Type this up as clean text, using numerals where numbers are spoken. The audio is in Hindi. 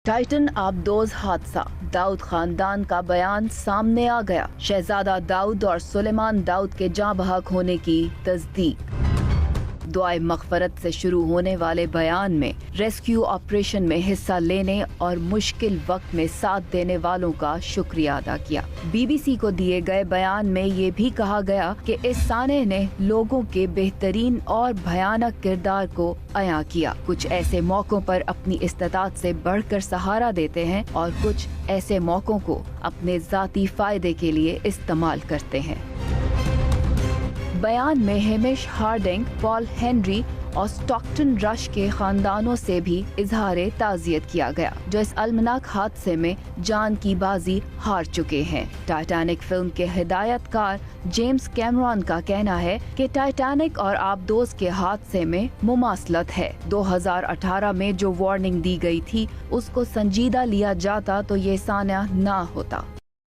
टाइटन आबदोज हादसा, दाऊद खानदान का बयान सामने आ गया। शहजादा दाऊद और सुलेमान दाऊद के जाँ बहक होने की तस्दीक। दुआए मग़फ़रत से शुरू होने वाले बयान में रेस्क्यू ऑपरेशन में हिस्सा लेने और मुश्किल वक्त में साथ देने वालों का शुक्रिया अदा किया। बीबीसी को दिए गए बयान में ये भी कहा गया कि इस साने ने लोगों के बेहतरीन और भयानक किरदार को अया किया। कुछ ऐसे मौकों पर अपनी इस्तात से बढ़कर सहारा देते हैं और कुछ ऐसे मौकों को अपने ज़ाती फायदे के लिए इस्तेमाल करते हैं। बयान में हेमिश हार्डिंग, पॉल हेनरी और स्टॉकटन रश के खानदानों से भी इजहार ताज़ियत किया गया, जो इस अलमनाक हादसे में जान की बाजी हार चुके हैं। टाइटैनिक फिल्म के हिदायतकार जेम्स कैमरॉन का कहना है कि टाइटैनिक और आबदोज के हादसे में मुमासलत है। 2018 में जो वार्निंग दी गई थी उसको संजीदा लिया जाता तो ये सान्या ना होता।